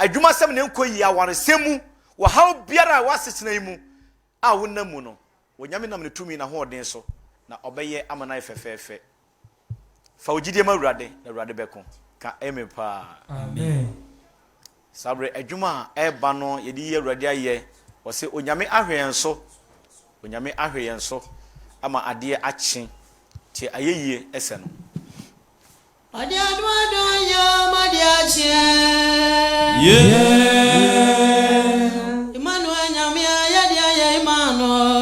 adwuma sem ne nko yi awaresemu wo haw biara wasesena mu a wonamu no wonyame nam ne tumi na hoɔden so na ɔbɛyɛ amana fɛfɛɛfɛ fa ogidie ma Awurade na Awurade bɛko ka amen pa amen sabre adwuma eba no yedi ye Awurade ayɛ wɔse onyame ahwɛyenso ama ade akye tie ayeyie ese no ade adwado ya made akye Emmanuel nyame ya de ayɛ Emmanuel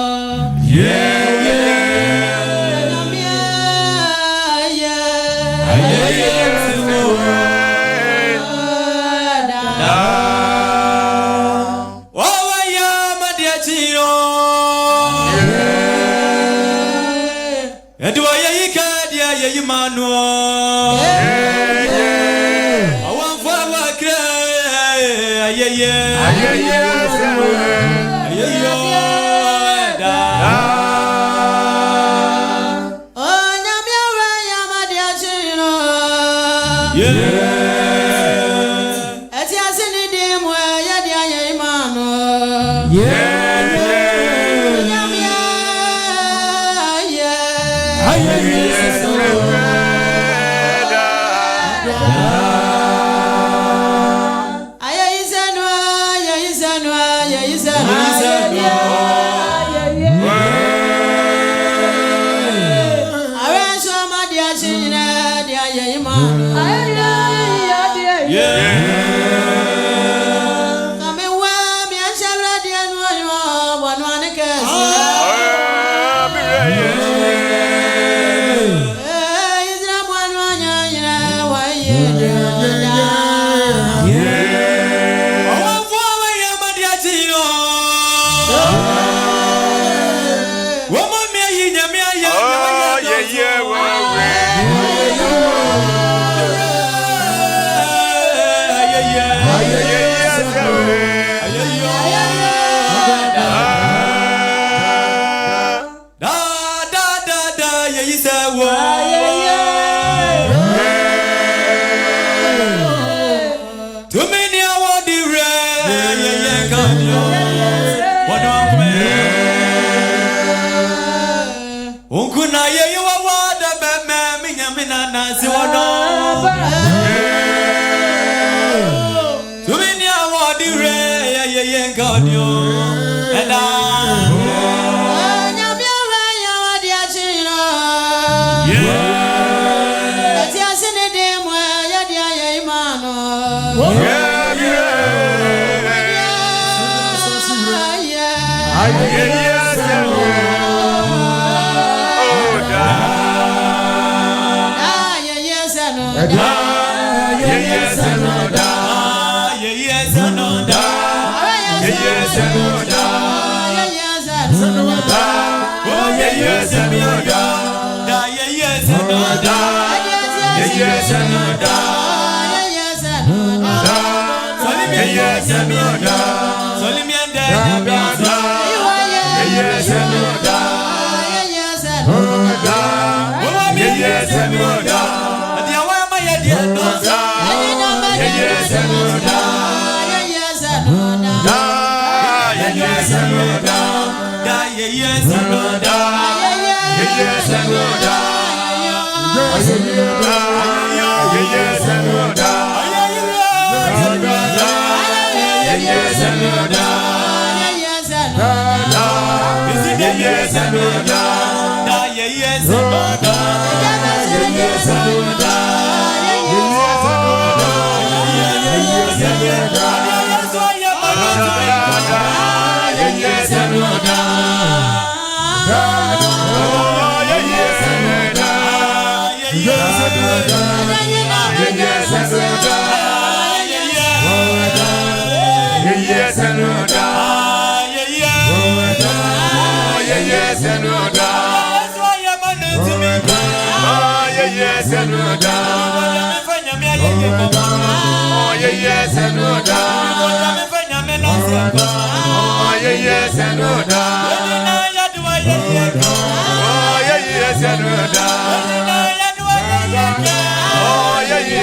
Oh, yeah,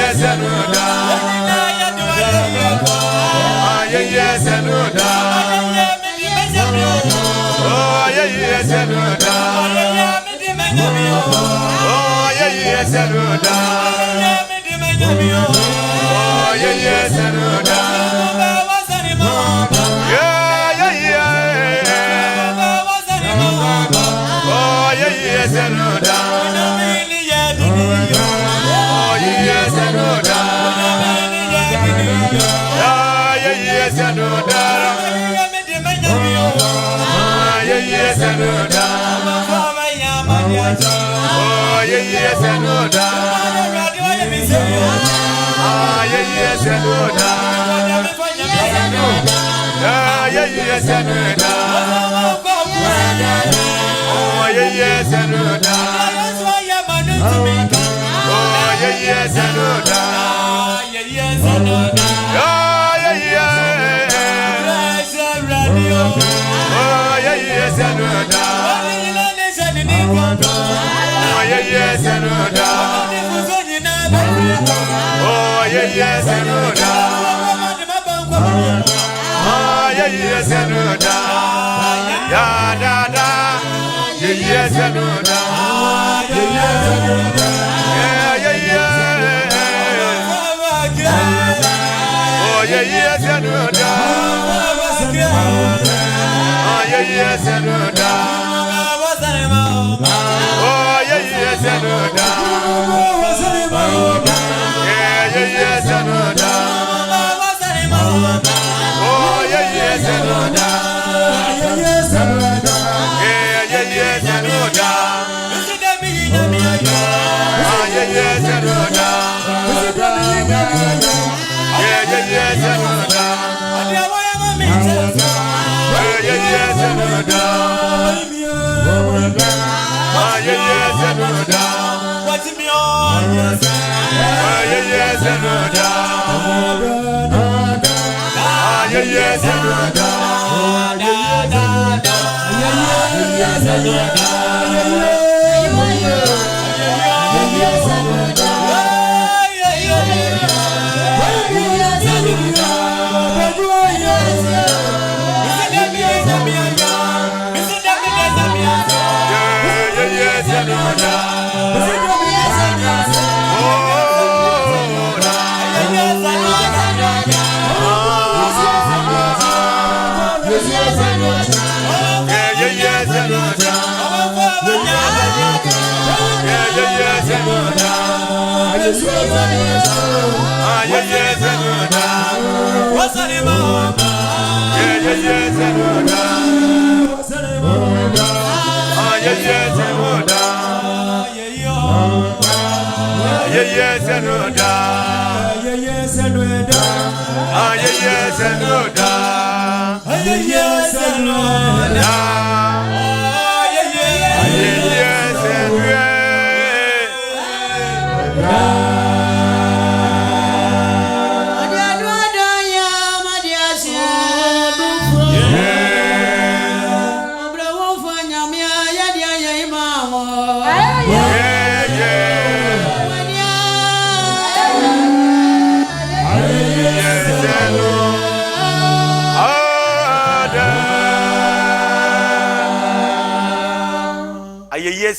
yes and no da. Oh yeah yes and no da. Oh yeah yes and no da. Oh yeah yes and no da. Yeah yeah yeah. Oh yeah yes and no da. Oh yeah yes and no da. Yes and no da. Yes and no da. Oh yes and no da. Yes and no da. Yes and no da. Oh yes and no da. Oh yes and no da. Oh yeah yes and no da. Oh yeah yes and no da. Oh yeah yes and no da. Oh yeah yes and no da. Ya da da. Yeah yes and no da. Yeah yeah yeah. Oh yeah yes and no da. Oh yeah yes and no da. Oh yeah yes and no da. Yeah yeah yes and no da. Oh yeah yes and no da. Yeah yeah yes and no da. Oh yeah yes and no da. Yeah yeah yes and no da. Yes and no da. Yes and no da. What's me on? Yes and no da. Yes and no da. Yes and no da.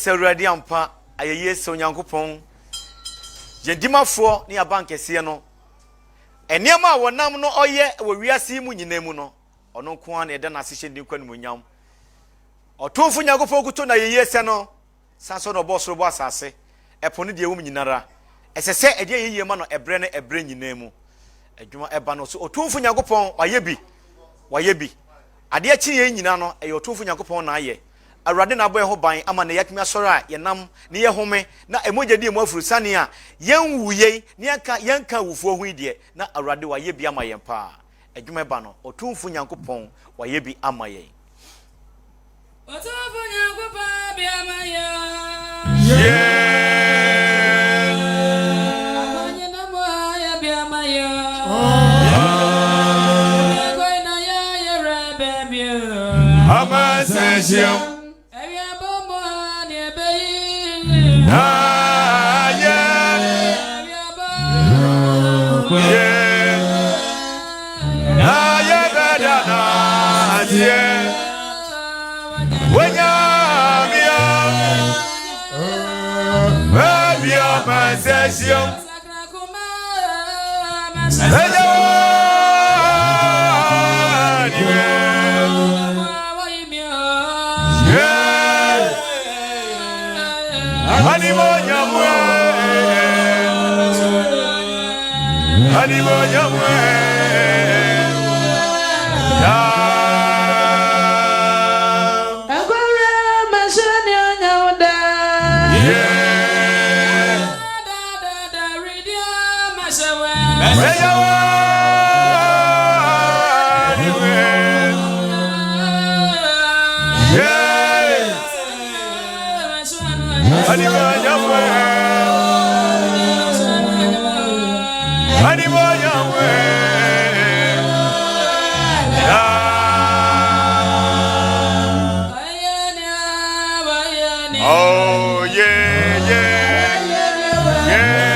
Awurade ampa ayeye se onyankopon yedimafo ne abankese no eniema wonam no oye wowiase mu nyinamu no ono nko an eda na asehye din kwanu munyam otumfo nyankopon kuto na yeye se no sanso no boss robo asase epo ne de ewum nyinara esese ede yeye ma no ebre ne ebre nyinamu adwuma eba no so otumfo nyankopon waye bi ade achi ye nyina no e otumfo nyankopon na aye Awurade na boye ho ban ama na yakimi asoro a yenam ne ye home na emoja di emu afurusane a yenwuye ne yanka wufuo hu ide na Awurade wa ye bi ama yen pa adwuma ba no otumfu nyankopon wa ye bi ama yen otumfu nyankopon bi ama yen akonye na mo ya bi ama yen ko na ya rebe bi ama session yeah. Asie Wenyamia Mabia Masesio Oh yeah, yeah, yeah.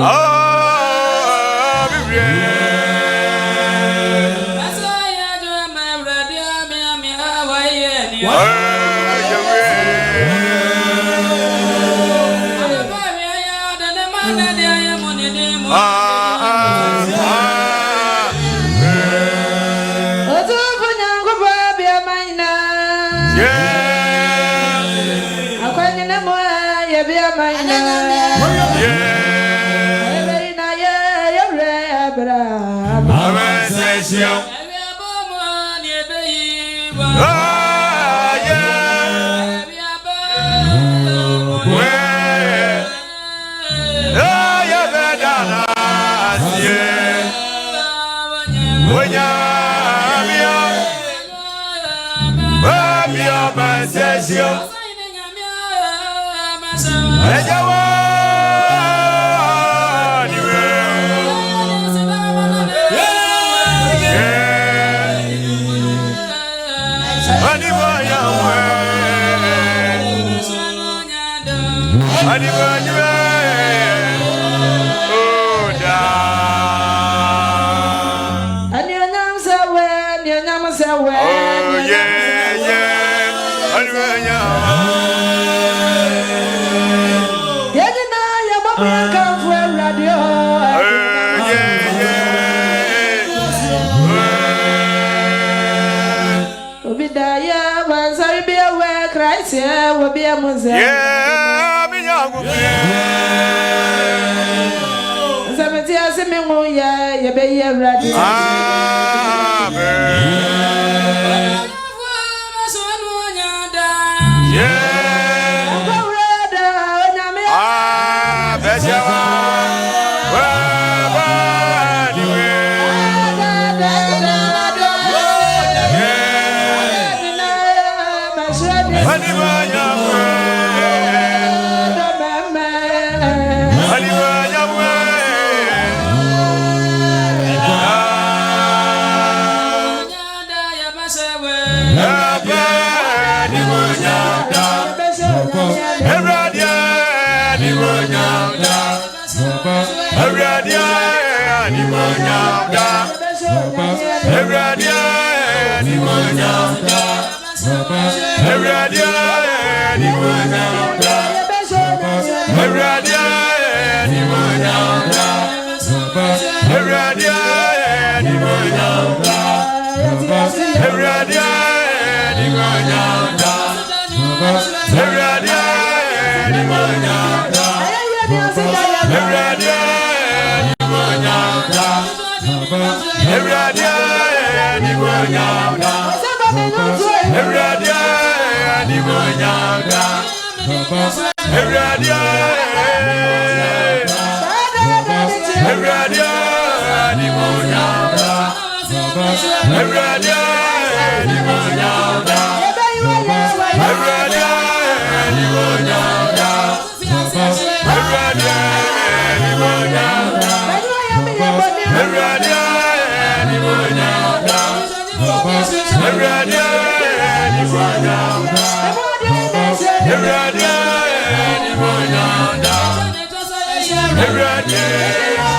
Oh, Every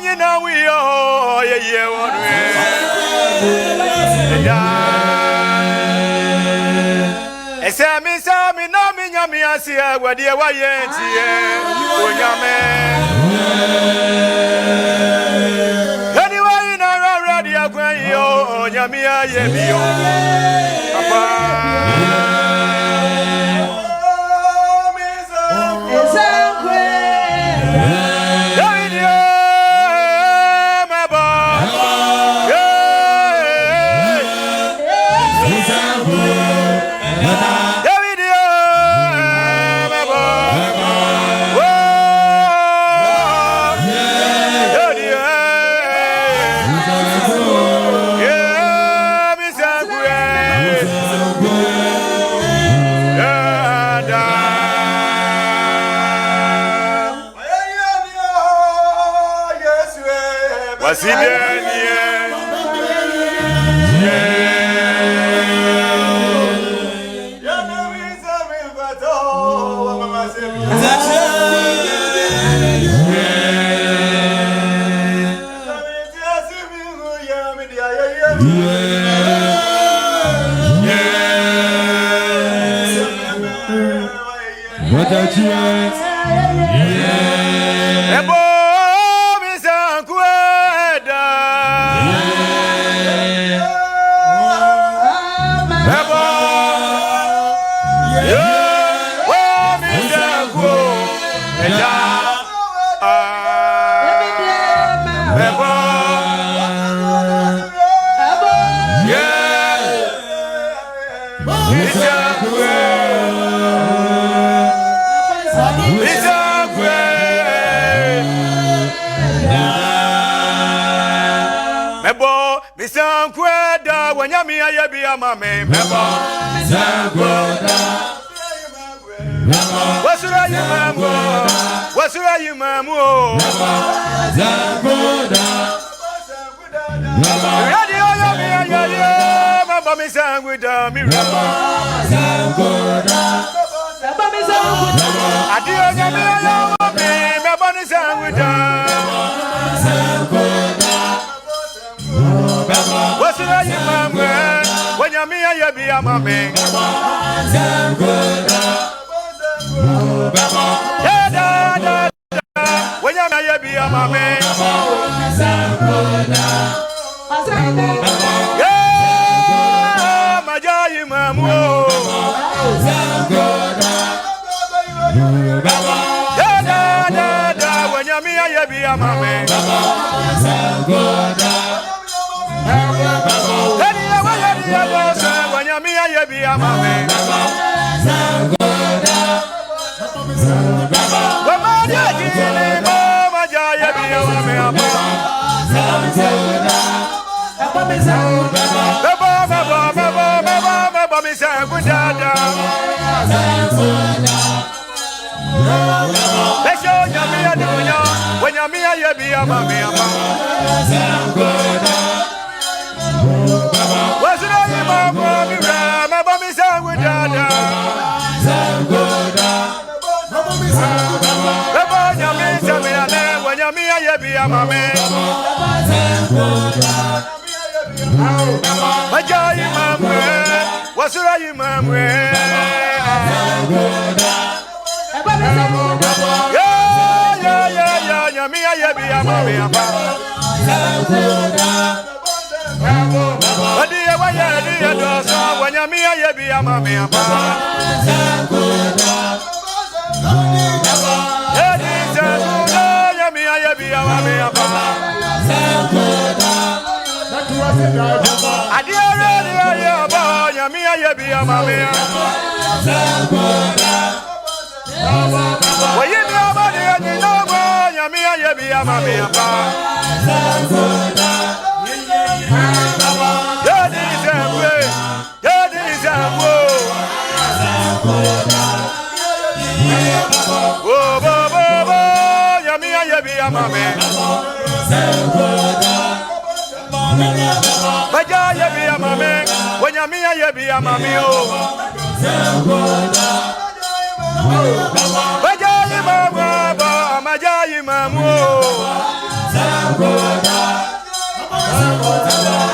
nyina wi yo ye wonwe Esami no mi nyame ase agwade wa ye ntie onyame Anyway na already akwan yo nyame aye bi yo papa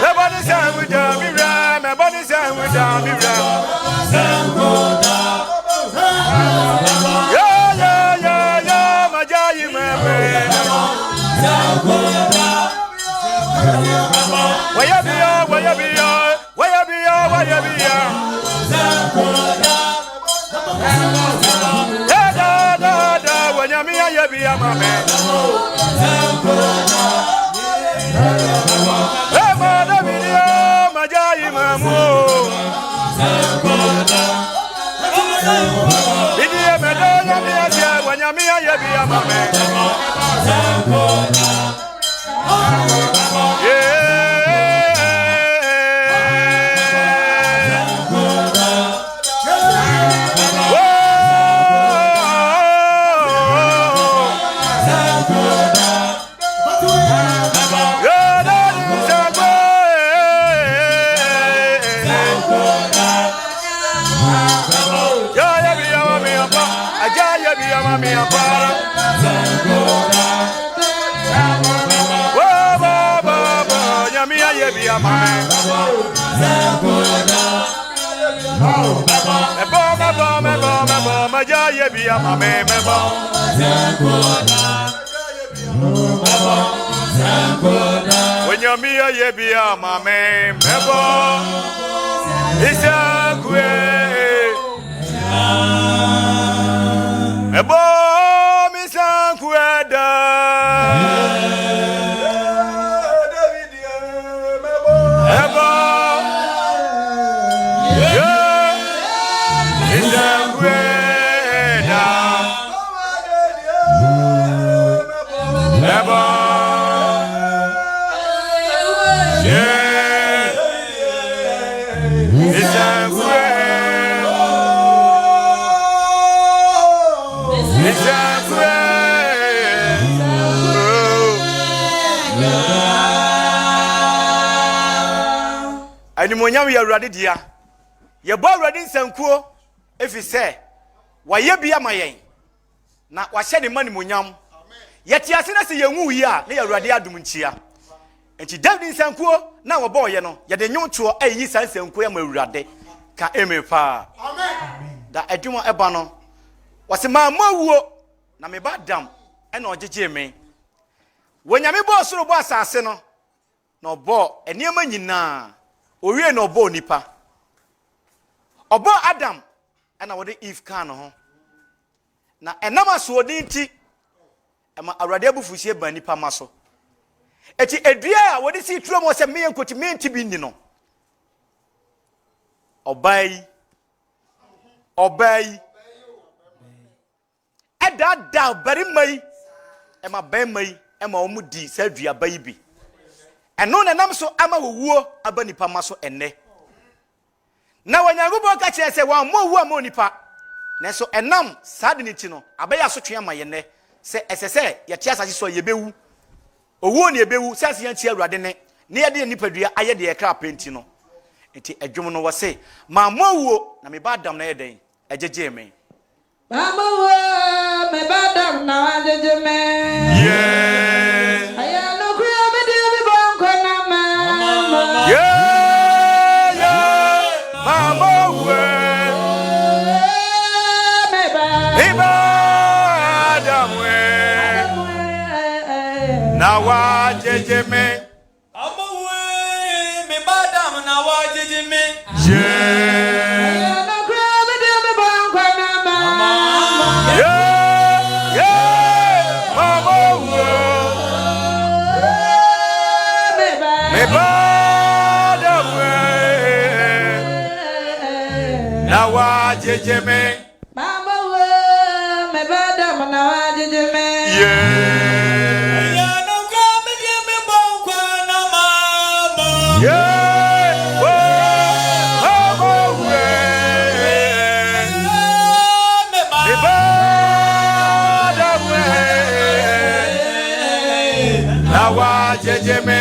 Everybody say we down me ram. Everybody say we down me ram. Yeah, yeah, yeah, yeah. My jai me. Where you be? Where you be? Where you be? Where you be? Da da da da. When you me, you be a man. Hey, mother, video, my jai mamu. Video, me don't you be a jai when you me, you be a man. Yeah. When you me a be a mame, mebo, it's a great mebo, Miss Anqueda. Animonyam ya awurade dia ye bo awurade nsankuo efi se waye bia mayen na wahye ne manimonyam yeti ase na se yenwu yi a na ya awurade adum nchia enti David nsankuo na wo bo ye no ye de nwonto ayi san nsankuo ya ma awurade ka emepa amen da adwuma eba no wase ma mawuo na me ba dam e na ojeje me wonyame bo soro bo asase no na obo eniema nyina owie no obo nipa obo Adam ana wode Eve kan ho na enama so odinti ema awrade abufusie ba nipa maso eti edua a wode si turo mo se me yankoti me nti bi ni no obai edada bari mai ema ban mai ema omudi sa dua bai bi eno na nam so ama wowuo aba nipa maso enne na wanyagubo ka kire se wan mo wu ama nipa na so enam saa de ni ti no abaya so twe ama ye ne se esese ye tia asase so ye bewu owuo ne ebewu se ase yan ti awurade ne ye de nipa dua aye de ye kra penti no enti adwom no wose ma mo wuo na me ba dam na ye den ejeje me ma mo wuo me ba dam na ajeje me yeah aya no kuya me de bi bonko na ma yeah mama wuo me ba dam we na wa jeje me me ba dam na wa jeje me yeah Jeme mama we me bada na wajeje me yeah ya no ka me die me bonko na mama yeah mama we me bada we na wajeje me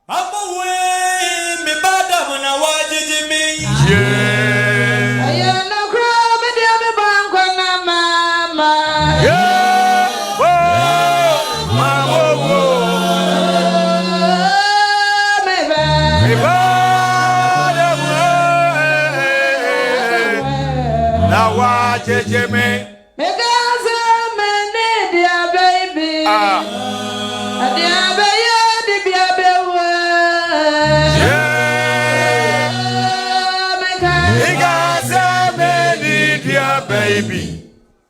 mama we me bada na wajeje me yeah wa jejeme. Because many dear baby. Dear baby, dear baby. Because many dear baby.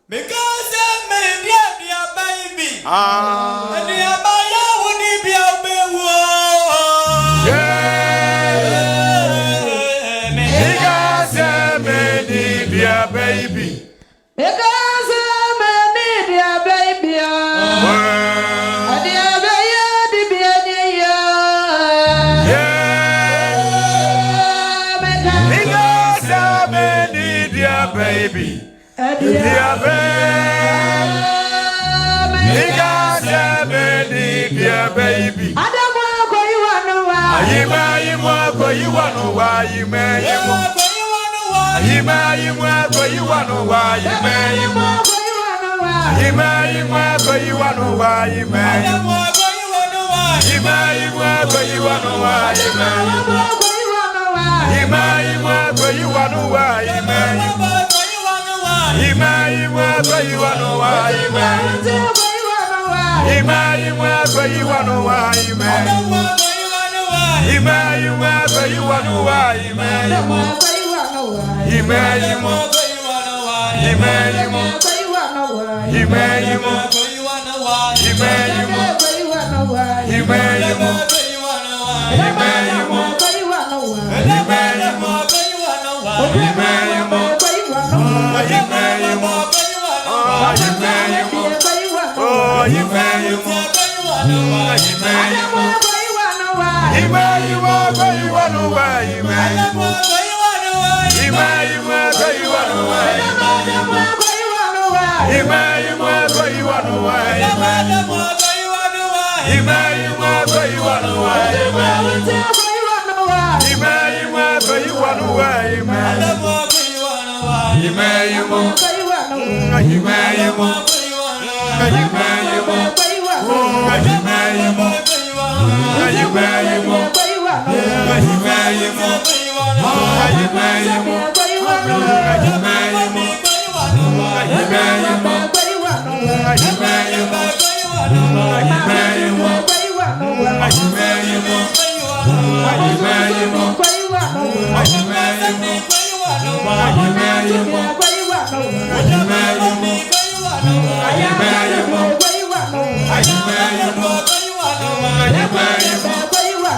Because many dear baby. Dear Maya wouldn't be a baby. Because many dear baby. Because many dear baby. Dear baby, dear Because many dear baby. Dear baby.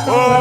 Oh,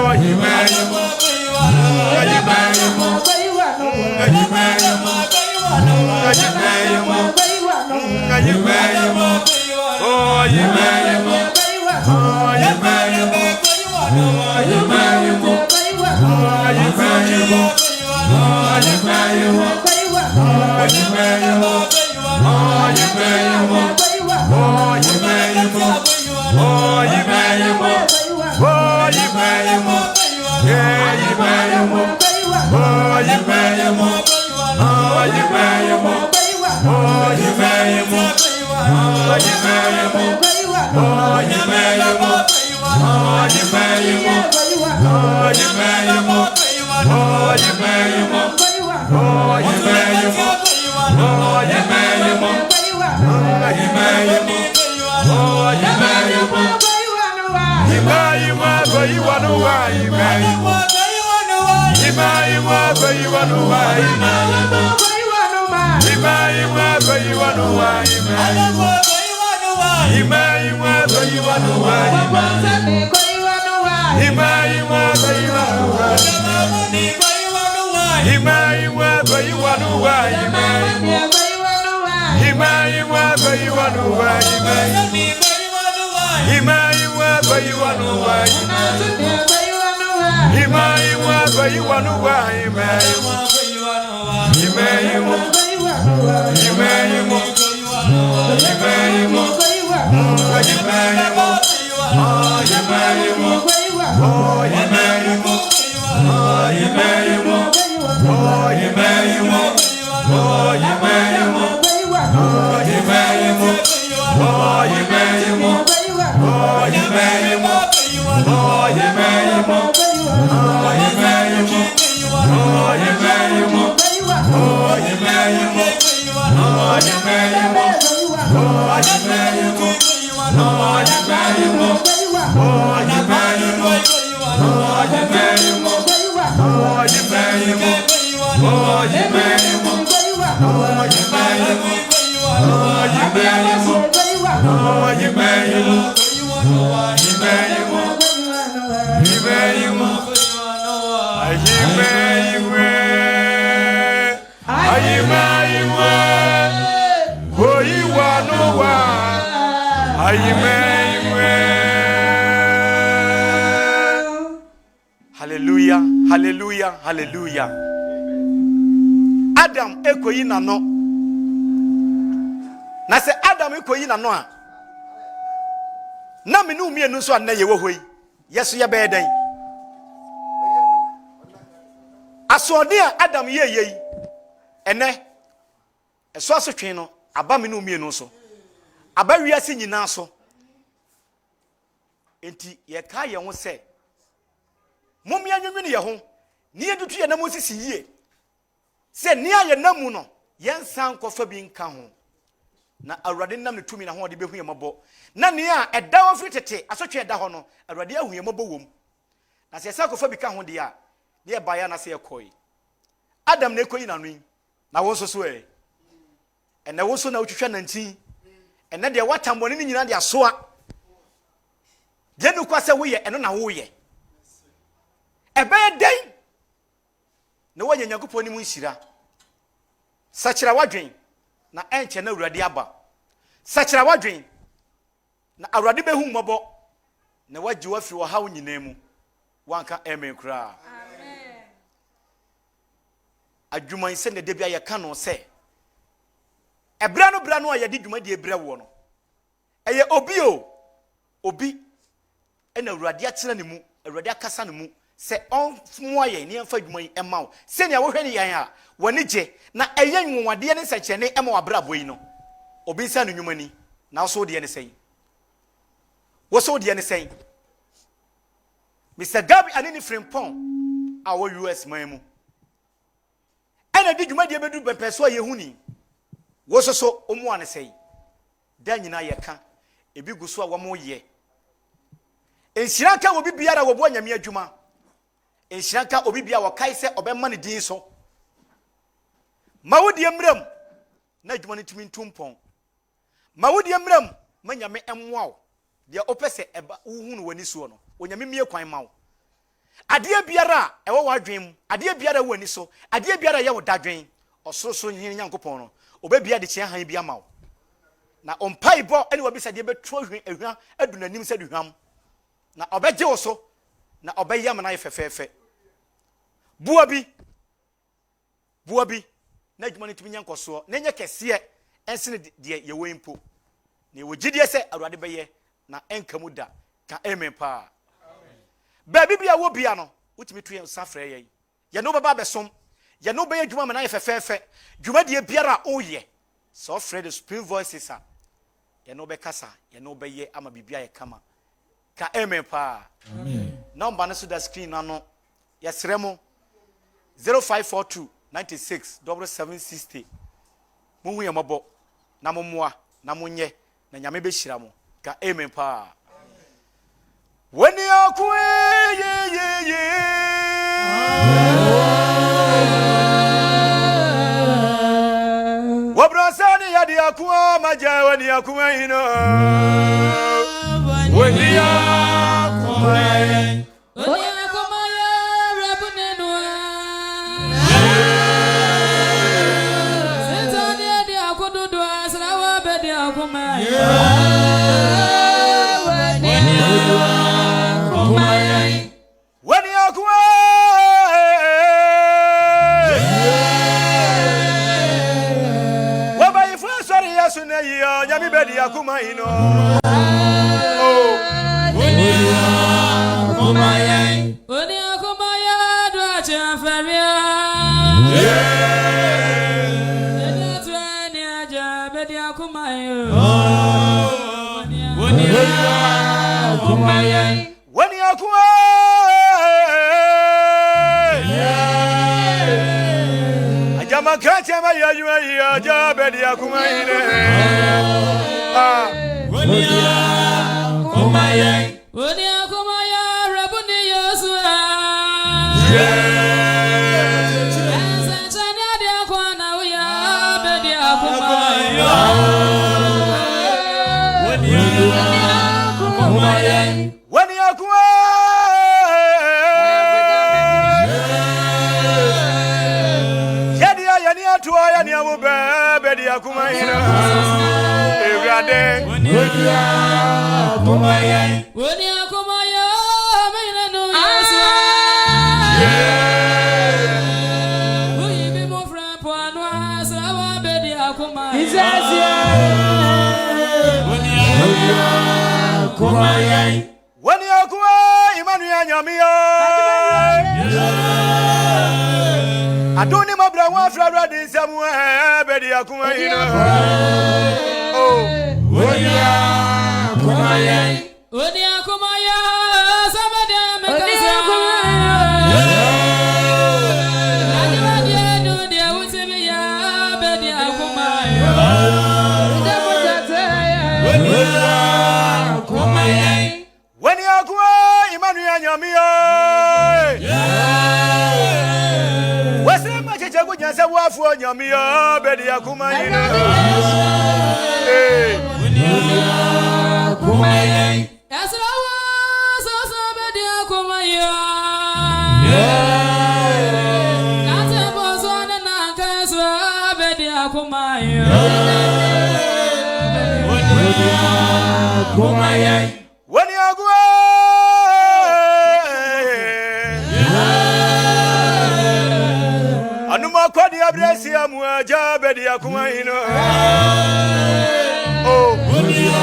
Hallelujah, hallelujah, hallelujah. Adam ekoyi nano. Na se Adam ekoyi nano a. Na me no mienu so an na ye wo hoi. Yeso ye be den. Asode a Adam ye yi. Ene eso asotwe no aba me no mienu so. Aba wiase nyina so. Enti ye ka ye ho se Mummy anwini ye ho ni edutu ye na mosisi yie se ni aye namu no yensan kofa bi nka ho na awrade nam ne tumi na ho de behu ye mabo na ne a eda wo fitete asotwe eda ho no awrade ahu ye mabo wom na se yesa kofa bi ka ho de a ne ba ya na se ekoi Adam na ekoyi na nwi na wo so so e na wo so na otwetwa nantin ene de watambone ni nyina de asoa de nu kwase wo ye eno na wo ye ebe den na wanya Nyankopon ni mu nhira sachira wadwen na enche na awurade aba sachira wadwen na awurade behu mmobọ na waji wafi wo hawo nyina mu wanka amen kra amen adwuman se ne de bia ye ka no se ebra no a ye de dwuma de ebra wo no eye obi ena awurade atena ne mu awurade akasa ne mu se on moye ni amfa dwuma yi emawo se ne wohwe ne yan a woni je na eye nwwade ne seche ne ema wabrabo yi no obi nsa no nwumani na so de ne sei wo so de ne sei Mr. Gabi anini Frimpong awo US man mu ena di dwuma de bedu bepeso ye huni wo so omu ane sei da nyina ye ka ebi guso a wo mo ye enhyira ka wo bibiara wo bo anyame adwuma enhyira obi bia wakai se obemma ne din so mawodi emram na adwuma ne tumi ntumpon mawodi emram manyame emwawo de opese eba uhunu wani so no onyame mie kwan mawo ade biara ewo wadwen ade biara wani so ade biara ye wodadwen osoroso nyin Nyankopon no obebia de kye han bia mawo na ompaibo ene wabisa de betu ahwan adunanim se duhwam na obeje wo so na obeyam na yefefefe buabi na adwuma ne tumi nyankoso na nye kese ensene de ye wempo na ye wogidie se awrade beye na enkamu da ka amen pa amen baby bia wo bia no utimi to ye safre ye no baba besom ye no beye adwuma na yefefefe dwuma de biara oye so Fred Spring Voices a ye no be kasa ye no beye ama bibia ye kama ka amen pa amen number no so da screen na no yesremo 0542 96 7760 munhu ye mabo na mommoa na munye na nyame be hira mo ka amen pa wani akwe ye wabrasani ya di akwa maja wani akwe hino wani akwe Nyami bedi akuma ino oh oni akuma ya do acha feria yeah twani aja bedi akuma yo oni akuma ya woni akuma makacha ma ya yu ya ja be dia kuma ine Wonia kumaye rabuni yosua Sachanya dia kwana uya be dia kumaye Wonia kumaye Wonia kumaye Tuwa ya ni amu bebe di akuma ina Evrade Wonia kumaye Mene no yesu Uyibi mo fra po anu asrawa be di akuma Wonia kumaye Wonia kuwa imanu ya nyamiya Adoni mabra wa fra di samu bedi akuma ina Wonia kumaye samede mekasa Adiwa dia du dia utimi ya bedi akuma Wonia kumaye Wonia kuwa imanu ya nyamiya Nyansa wafu nyamia bedi ya kumaina kumaye Yasrawa so bedi ya kumaya Kate bozo na nakaswa bedi ya kumaya kumaye Wonia kuwa Anuma kwadi abresi amuaja bedi ya kumaina Wonia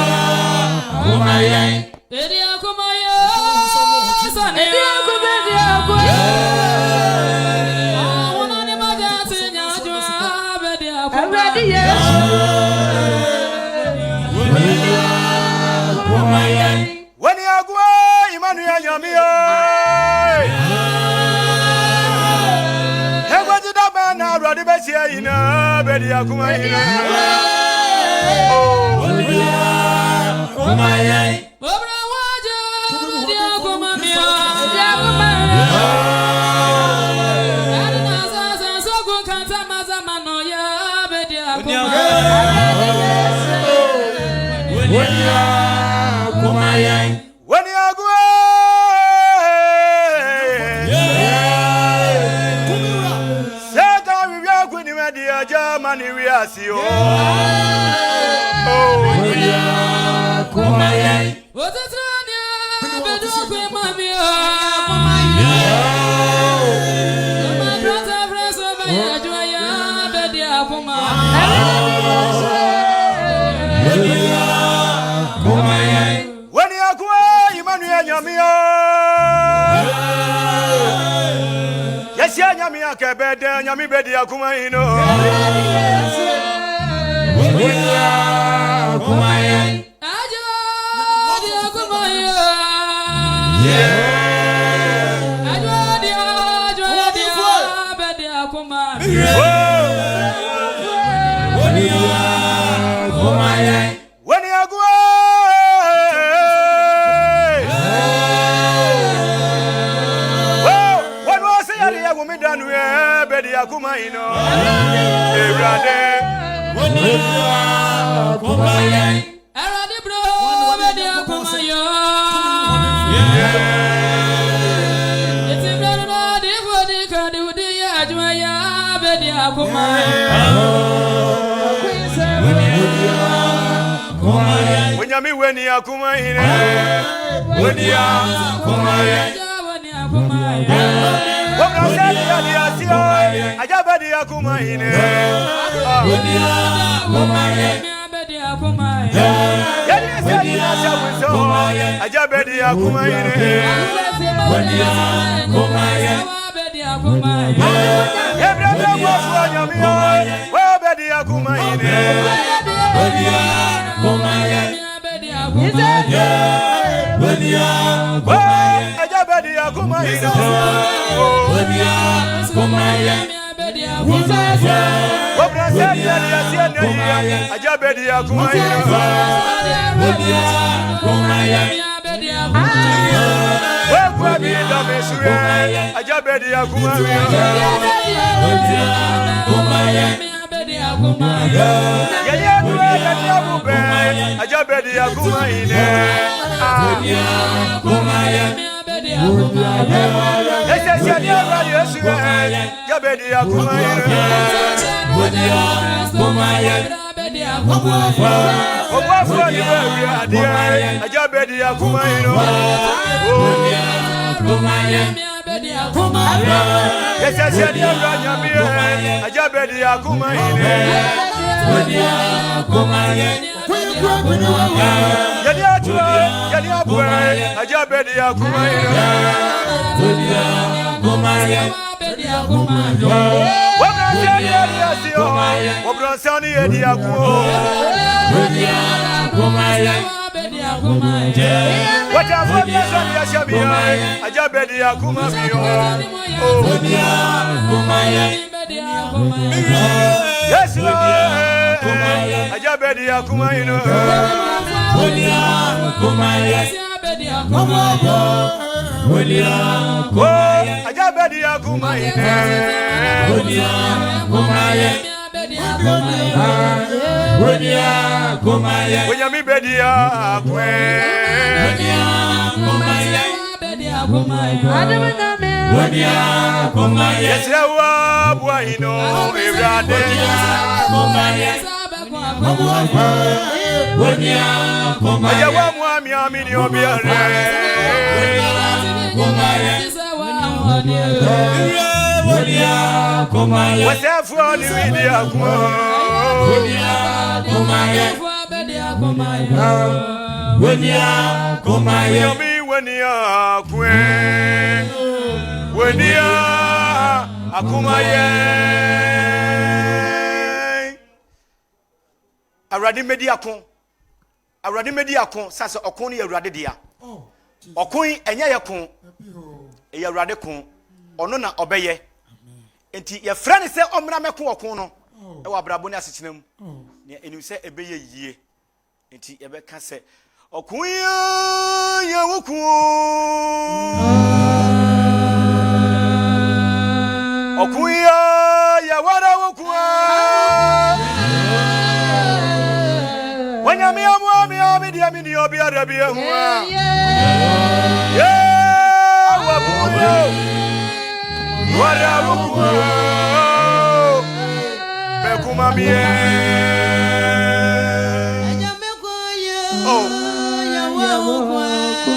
kumaye bedi ya kumaya Sane bedi ya kumaya Wana ni magati nyajwa bedi ya kumaya Wonia kuwa imanu ya nyamia Na radi besi ina bedi ya kumaina kumaye Obra wajo dia kumamia Adina sasa soku kanta mazamano ya bedi ya kumaye Wonia kuwa Dia jamani wiasio Wonia kumaye Otetrania bedu kumamia Madrata freso baya joya bedi ya kumamia Wonia kumaye Wonia kuwa imanu ya nyamia Yesia nyamia kebede nyami bedi ya kumaina Wonia kumaye Ajo dia kumaya Ajo dia bedi ya kumamia Wonia kumaye Wonia kuwa Midanu bedi ya kumaina Evrade Wonia kumaye Erade bro bedi ya kumaya Etimrano na divodi kadudi ya jwaya bedi ya kumaya kumaye Wenyami weni ya kumaina Wonia kumaye Wabra ya diasio ajabedi ya kumaina Wonia kumaye Yadi ya wiso ajabedi ya kumaina Wonia kumaye Ebrebe wafu nyamia wabedi ya kumaina Wonia kumaye Wonia kumaye ajabedi ya kumaina Wonia kumaye Awurade media kon sase okon ne awurade dia okon enye ye kon e awurade kon ono na obeye enti ye frɛ ne sɛ omra meko okon no e wa brabo ne asekyenam ne enim sɛ ebeye yie enti ye bɛka sɛ okon ye wokon okon ye wara wokon Wanya mi di obi arabi ehua. Yeah, wabuyo. Wara wuku. Bekuma mi. Anya me ko ya. Oh, ya wuku.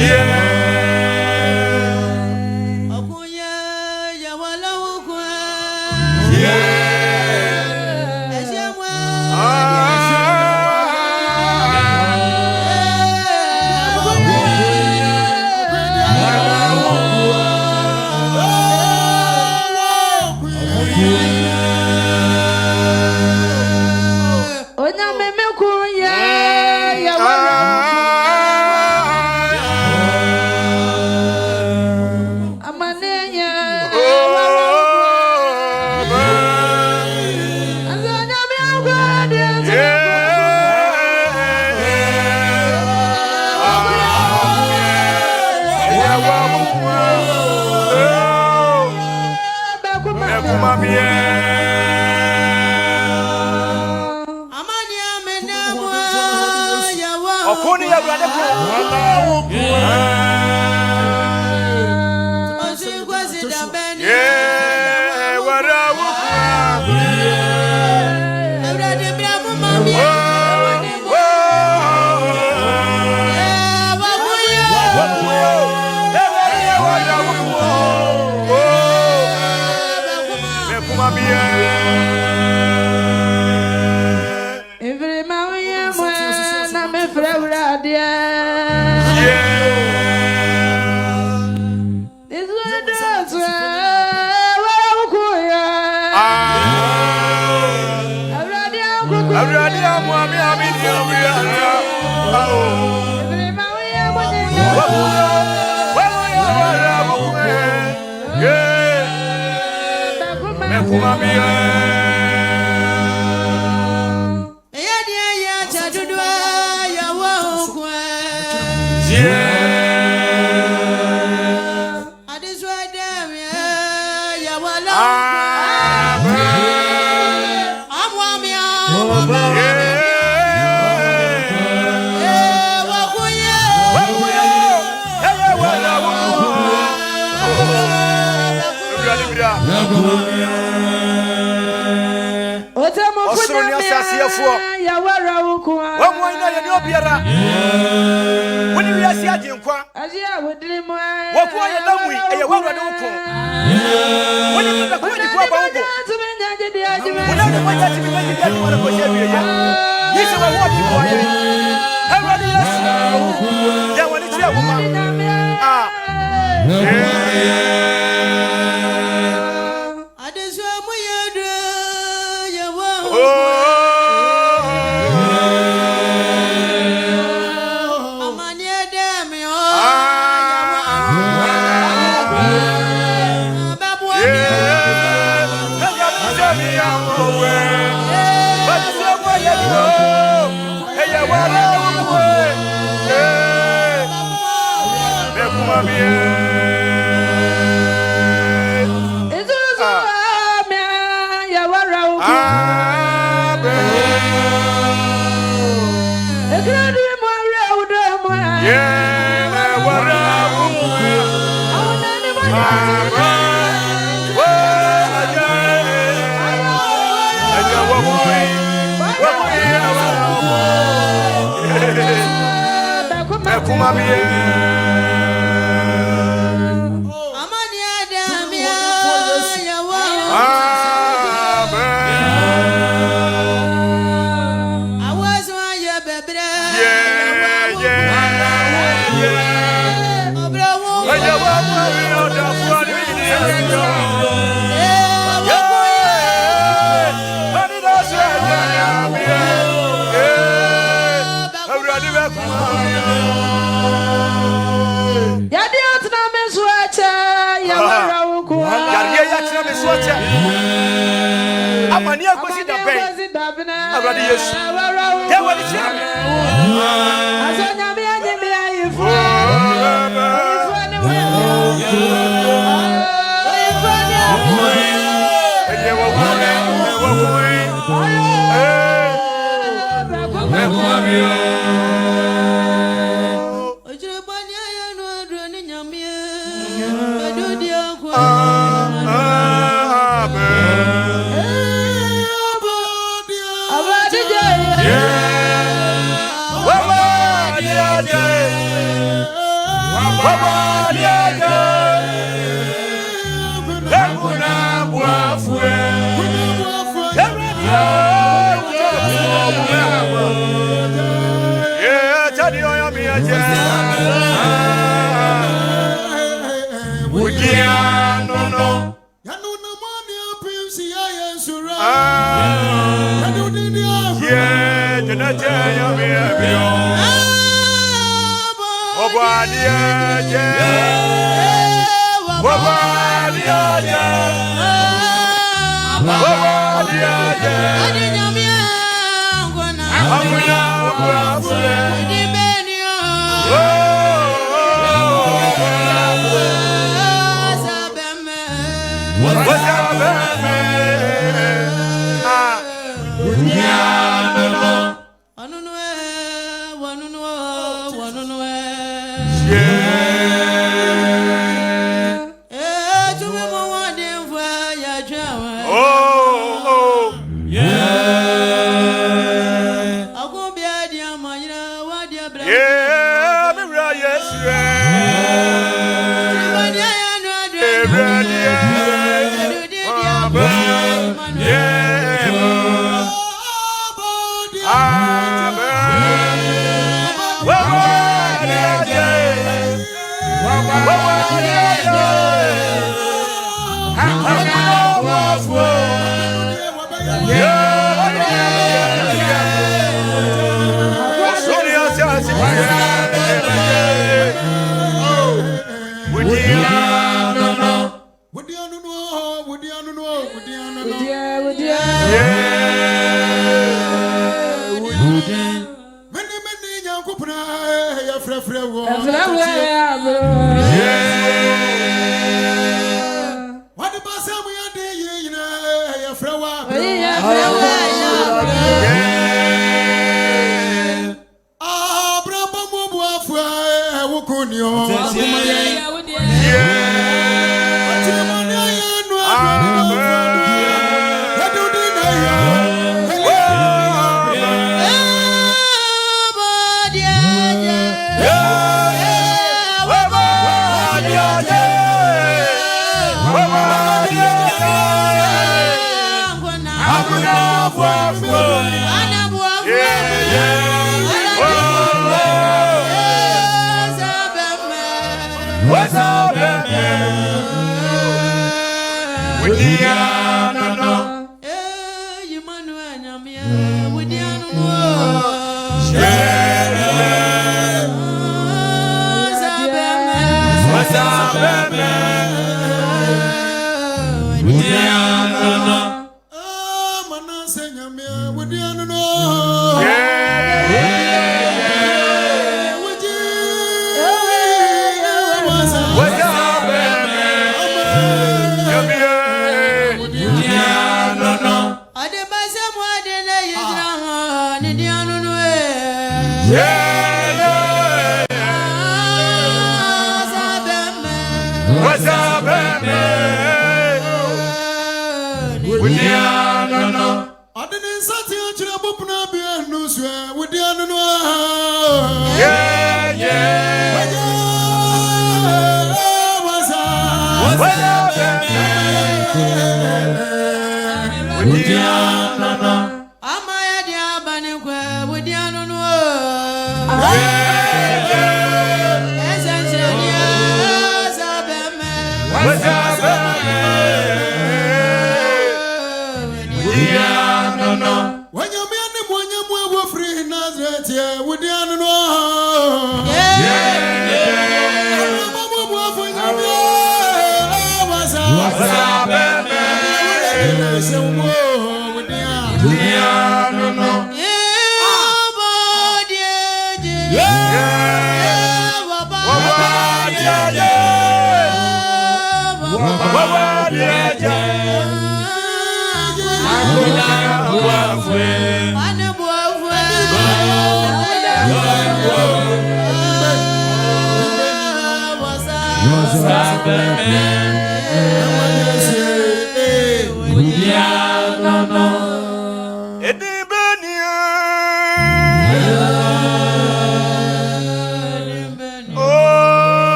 Yeah. Okuya ya wala wuku. Yeah. Esemwa. Osronia sasiafo ya wara wuko wa mo ina ye ne obiara woni wi asi agenkwa Ajia wodiri mo wo ko ye damu ye wara de wuko woni me ko ni ko ba wo wona de mo ya ti bi ga ti wara ko se bi ya yese wa wo ti ko ye everybody yes ya woni ti awu ma Amania kwesi da ben Abadi Yesu de wali chame Azonya me anye me ayifu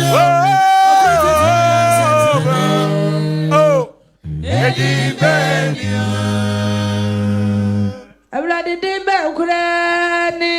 Oh Everybody did better, Kurani.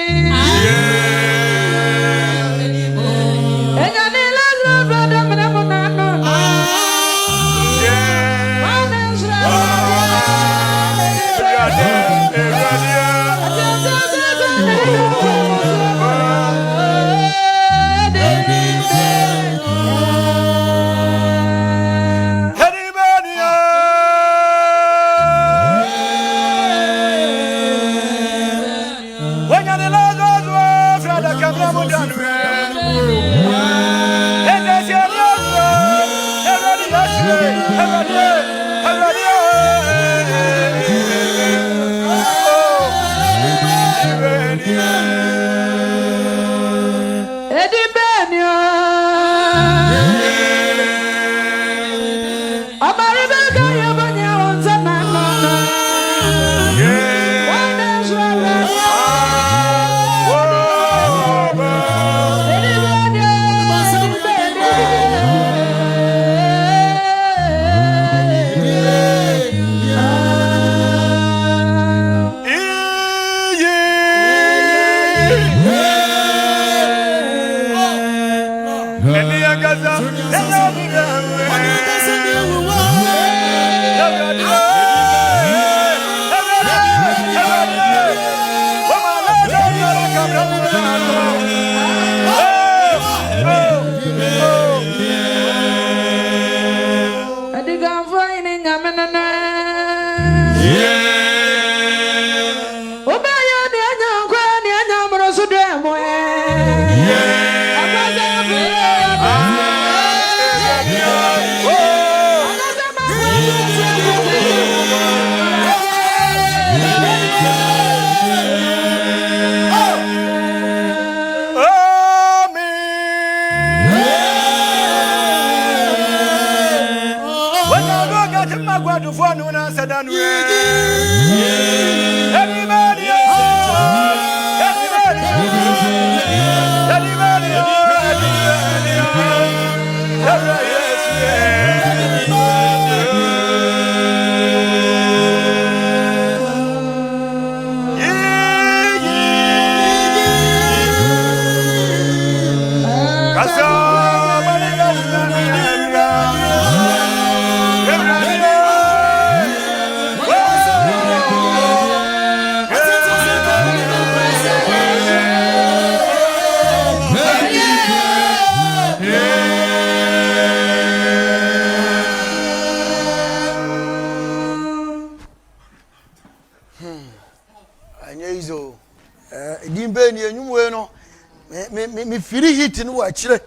Me firi hit no wa kire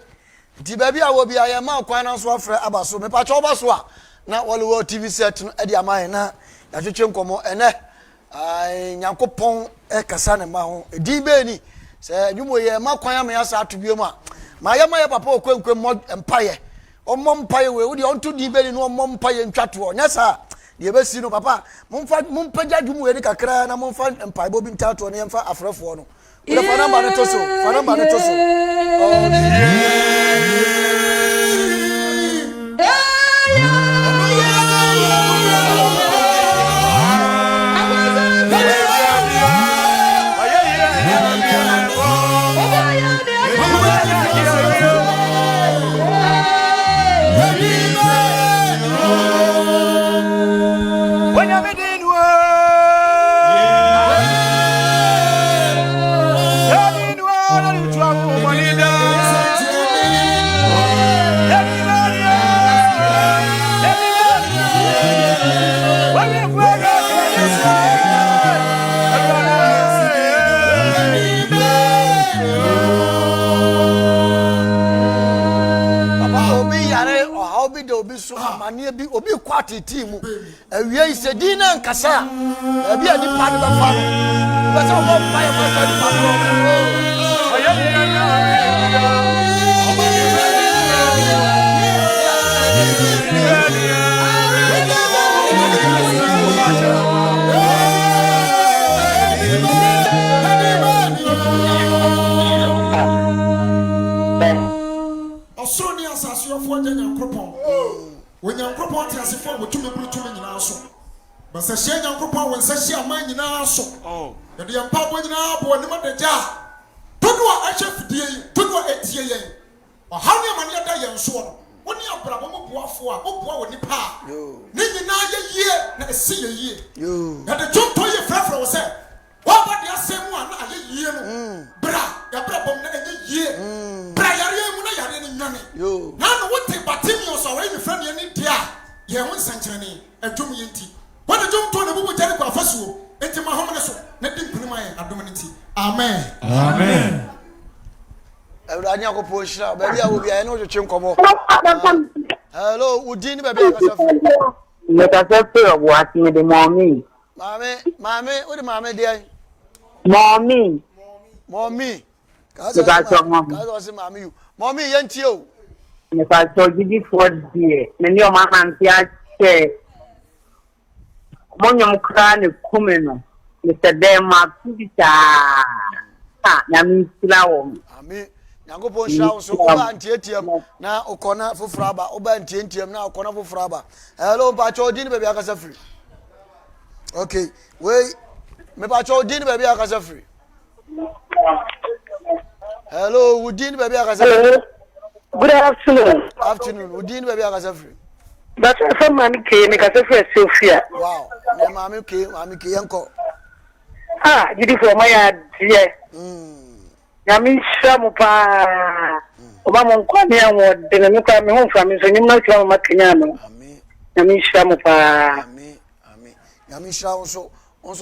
nti ba bia wo bia ye ma kwan na so afre abaso me pa cho baso a na wole wo TV set no e dia man na ya twetwe nkomo ene nyankopon e kasa ne ma ho di be ni se nwumo ye ma kwan am ya sa atobio mu a ma ye papa okwenkwem mo empaye ommo mpaye we wo di onto di be ni no ommo mpaye ntwato onya sa ye be si no papa mumpa dwumo ye ni kakra na mumfa empaye bo bi ntato ne mfa afrefo no the Fanamba Netoso. Oh, bi obi kwati team awie ise din na nkasa abi ani pa ne ba fa no be so mo pa ya pa di pa no when Yankropon has a form to me in our so. But a share Yankropon when Sashia mine in our so. Oh, and the Empower in our boy, no matter jar. Tudwa a chef dear, Tudwa a tia. Or how many money die and so. When you are Bravo Boafua, Opo, Nipa. Nini na year, na see a year. You. And the jump to your friend was said. What about the same one? A year. Bra, your problem a year. Bra, your money. You. Now, what take Batimios or any friend you need there? You won't send any a Jumianti. What the jump to the Bubu Jericho Fasu, and to my homeless, nothing to my abdominity. Amen. Amen. Everybody go push now. Baby, I will be. I know you change come on. Hello, Udini, baby. Let us say what me the mommy. Mommy, what the mommy there? Mommy. Cause I say mommy you. Mommy, yanti you. If I told you this word dear, then your mama and say, Monyam Kran Kumeno, Mr. Denmark, Yami Slow. Amen. Nyankopon shawo so oba antietiam na okona fofraba oba antietiam na okona fofraba hello pa chodin baby akasa free okay wait me pa chodin baby akasa free hello Udin baby akasa free good afternoon Udin baby akasa free but some man ke me kasa free Sophia wow me mami ke yanko gidi for my dear Yami Shamupa Obama Kwame and the Nuka home from his name, not from Macaniano. Yami Shamupa. Yami Sham also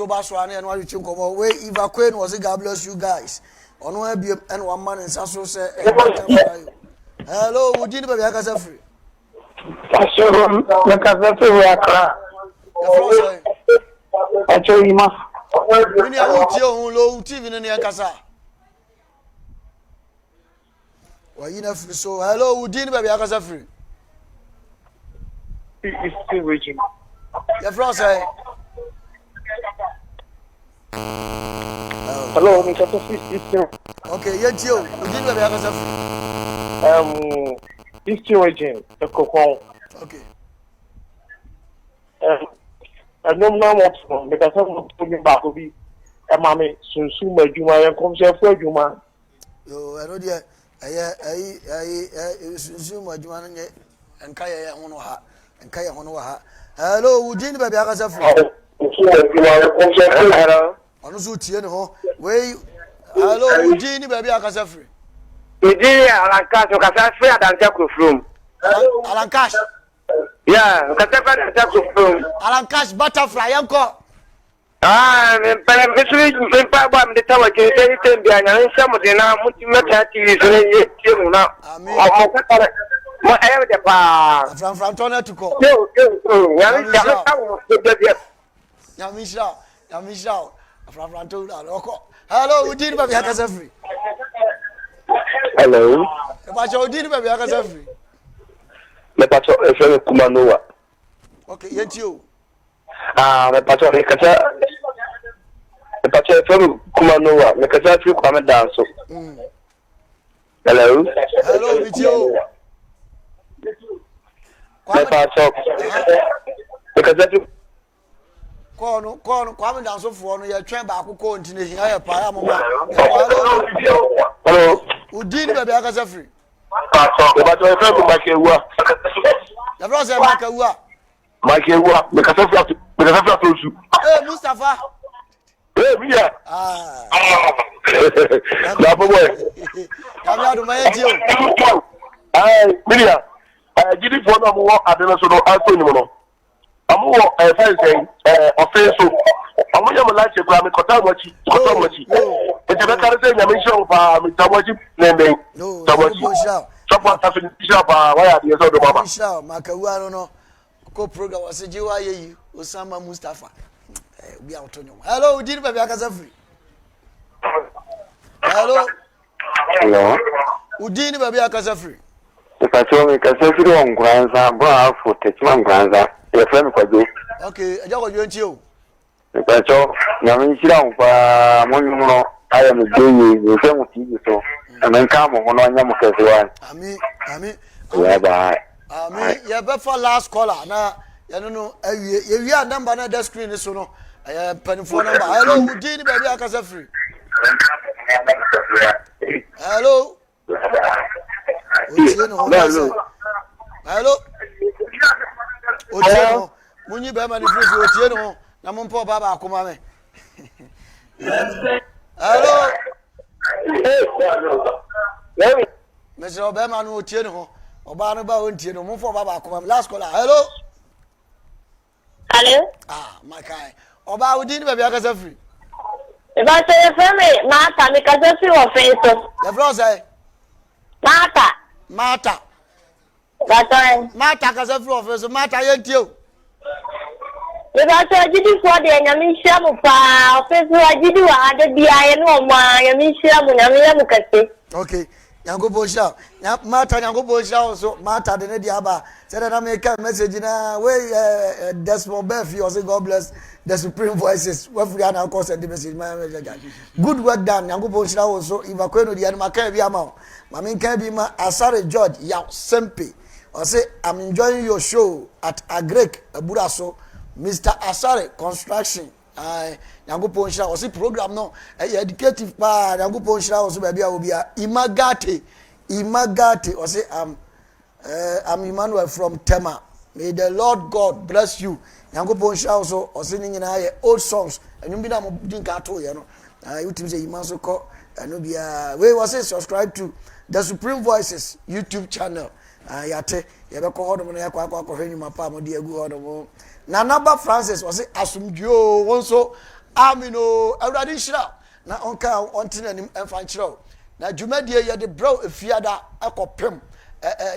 Baswani and what you think about way Eva Queen was a God bless you guys. On one be and one man in Sasso say hello, would you never be a free? I show him I show him when you are low TV in the Casa. So hello, Udin baby akasa free. It's still reaching. Your friend say. Hello, Mr. Sophie. Okay, yes you. Udin baby akasa free. It's still reaching. The coupon. Okay. I don't know what because I'm talking back to be a mammy soon Majuma and comes here for you, man. Yo, I know dear. Sumo Juan and Kaya Honoha and Kaya Honoha. Hello, Udin baby akasa free. Hello. Onusu tie no wey hello Udin baby akasa free. Udin Alancash akasa free adantia from. Alancash. Yeah, akasa free adantia from. Alancash butterfly yanko. Me pa me tawa ke tembe anya nsamu na mutimata TV so ye na. Mo ayo de pa. From Tona to go. Yo. Ya Michelle. From Tona loko. Hello, Udin baby akasa free. Hello. Ba cho Udin baby akasa free. Me pa cho FM Kumanoa. Okay, yetio. Me pa cho kasa Pacha from Kumanoa, me kasa free kwame dance. Hello, with you. Me pacha. Me kasa free. Kwame dance for no ye twen ba akoko ntine hia ye pa ya mama. Hello. Udin baby akasa free. Me pacha from Makewa. The brother Makewa. Makewa, me kasa free. Hey Mustafa. Hey, Mia. La boy. Come out of my head, you. Mia. Gidi for no more adena so no answer ni mo. Amu fence offense so. Amu ya mo like kwa me kota wachi. E te be kare se nya me show pa me tawachi nende. Tawachi. Chapa ta finish pa wa ya de so do baba. Inshallah, Makawa no. Ko program was jiwa ye Osama Mustafa. We are Antonio. Hello, Udin baby akasa free. Hello. Udin baby akasa free. If I told me kasa free on Granza, bra for Techman Granza, your friend for you. Okay, I just want you. If I told Yamin for Monuno, I am doing the same with you so. And then come on one. Ami. Bye bye. Me ye be for last caller na you know you are number na the screen so no pen phone number. Hello, Udin baby akasa free. Hello. Hello. Hello. Hello. Munyi be man free otie no na mo mpo baba akoma me. Hello. Mr. Obama no otie no oba no ba ontie no mo mpo baba akoma me. Last caller. Hello. Hello. My guy. Oba Udin baby akasa free. If I say your family, Martha, because that's your face. The floor say Martha. That's right. Martha akasa free office. Martha yentio. If I say you do for the enemy shamu pa, office I did you had the I know my enemy shamu namukasi. Okay. Yango Bosha. Martha Yango Bosha so Martha the Nediaba said that I make a message in a way Desmond Befi or say God bless the Supreme Voices. What we are now the message. Good work done. Yango Bosha also if I could the animal can be amount. Mammy can be my Asare George Yao Sempe. Or say I'm enjoying your show at Agrek Buraso. Mr. Asare Construction. Yango Ponsha was a program no educative pa Yango Ponsha also baby obia Imagate or say I'm Emmanuel from Tema. May the Lord God bless you. Yango Ponsha also or singing in old songs and you be na mo din ka to you know. You team say Iman so call and obia we was say subscribe to the Supreme Voices YouTube channel. Yate ye be ko hodo mo na yakwa akwa hwenyu mapa mo de agu hodo mo. Nanaba Francis was asumdwo wonso amino awrade hira na onka ontina nim emfanchiro na dwumadie ye de bro efiada akopem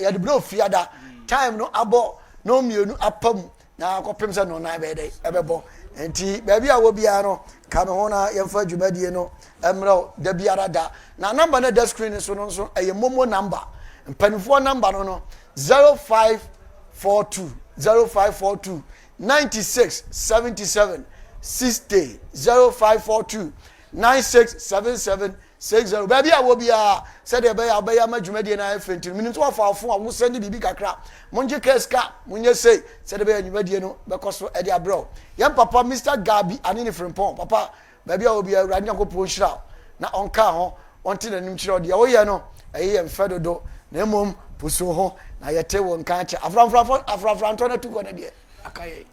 ye de bro fiada time no abo no mienu apam na akopem se no na be dey ebebo enti baabi a wo bia no ka me ho na ye fa dwumadie no emro da biara da na number na the screen so no so eye momo number mpanifo number no 0542 96 77 60 0542 96 77 60 baby a wo bia said e be ya madwumadi na afentin minu to afafo a wo send bibi kakra monje keska munye say said e be adwumadi no be koso e dia bro yam papa Mr. Gabi anini frimpon papa baby a wo bia awrade yakopon hira na onka ho onti nanim kire de wo ye no eye mfedodo na mom puso ho na yete wo nka che afranfranto na tuko na de akaye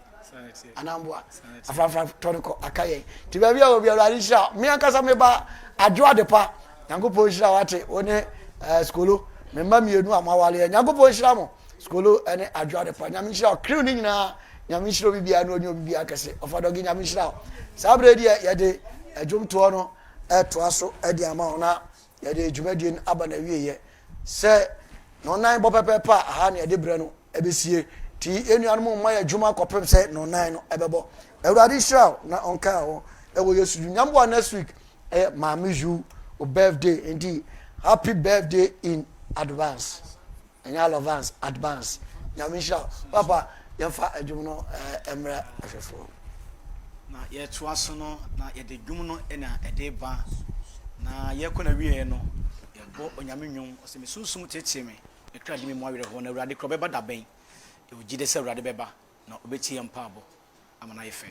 anambwa afrafra toniko akaye ti bia obi awrade hira me ankasa me ba adwo depa nyankopon hira wate one skolo me ma mienu amawale nyankopon hira mo skolo ene adwo depa nyame hira crew ni nyina nyame hira bibia na onyo bibia kase ofadogi nyame hira sabre de ye de adwomto no etoaso ade ama na ye de dwumadie aba na wieye se no nan bo pepepa aha na ye de bre no ebesie ti enuan mo ma ya dwuma kopem se no nan no ebebo awrade hira na onka ho ewo yesu nyambo next week Mama you birthday indeed. Happy birthday in advance. And all advance. Nyamisha papa yafa adwuno emra afefo. Na ye twaso no na ye de dwum no na ede ba. Na ye ko na wie no ye bo onyame nwum o se me sunsun tete me. E kra de me mo awere ho na awrade kro beba da ben. E ogide se awrade beba na obeti ye mpa abo. Amana ye fe.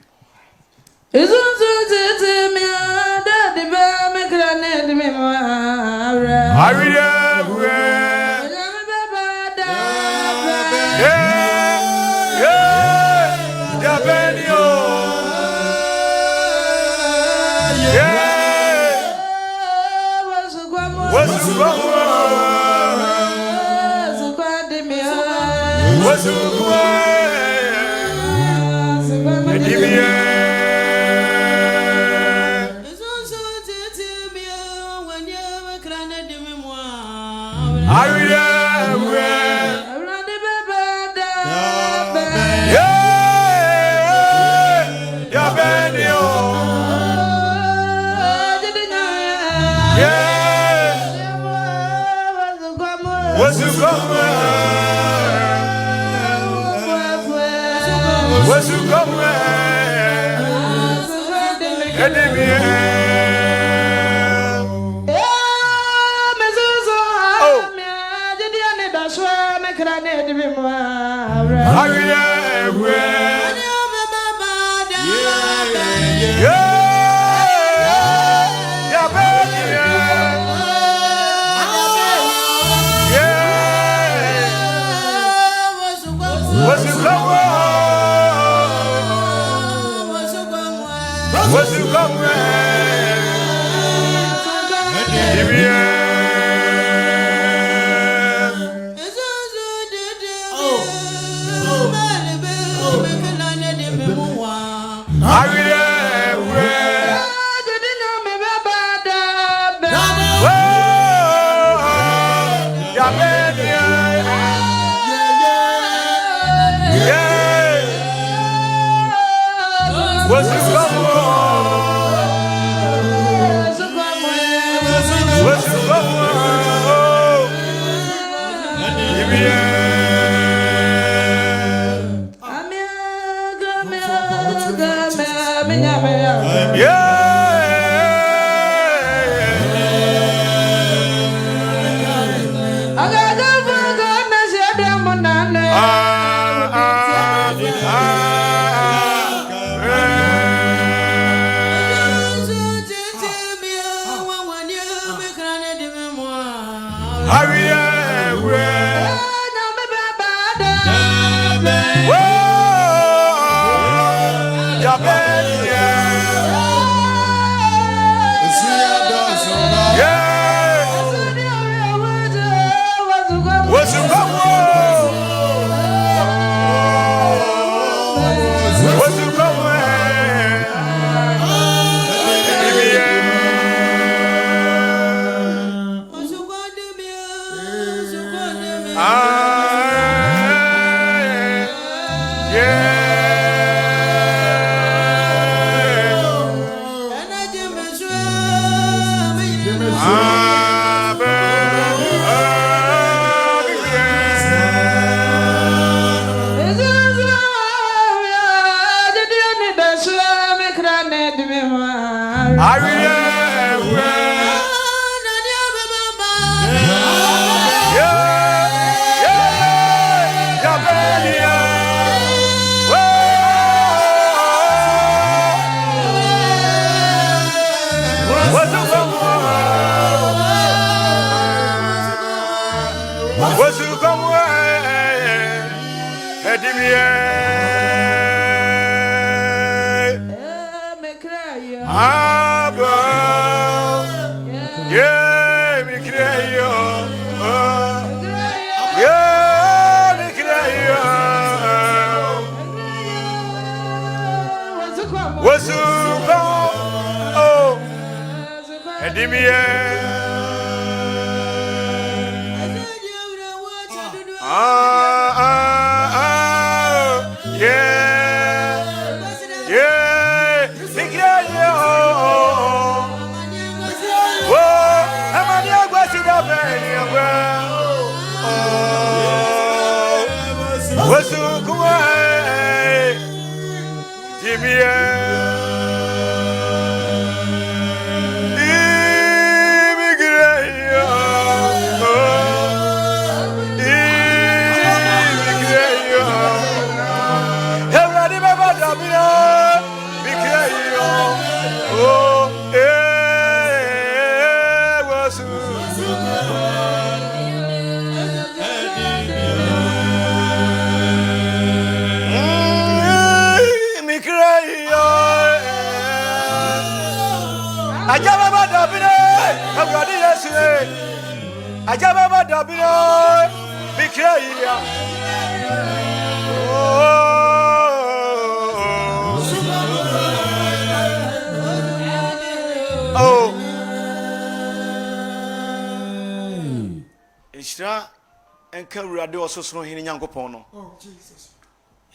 So hini nyankopon no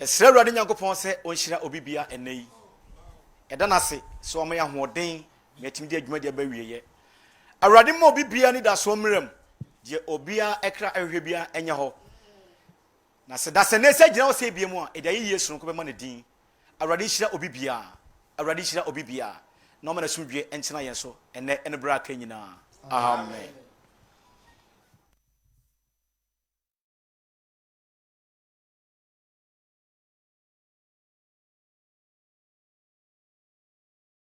yesra awurade nyankopon se onhyira obibia enei eda nase so o me ahoden metim de adwuma de bawieye awurade mo obibia ni da so mrem je obia ekra ehwe bia enya ho na se da se ne se gina o se bia mu a eda yi yesu nko be ma ne din awurade hyira obibia awurade hyira obibia na o ma na sumdwe enchena yen so ene bra ka nyina amen.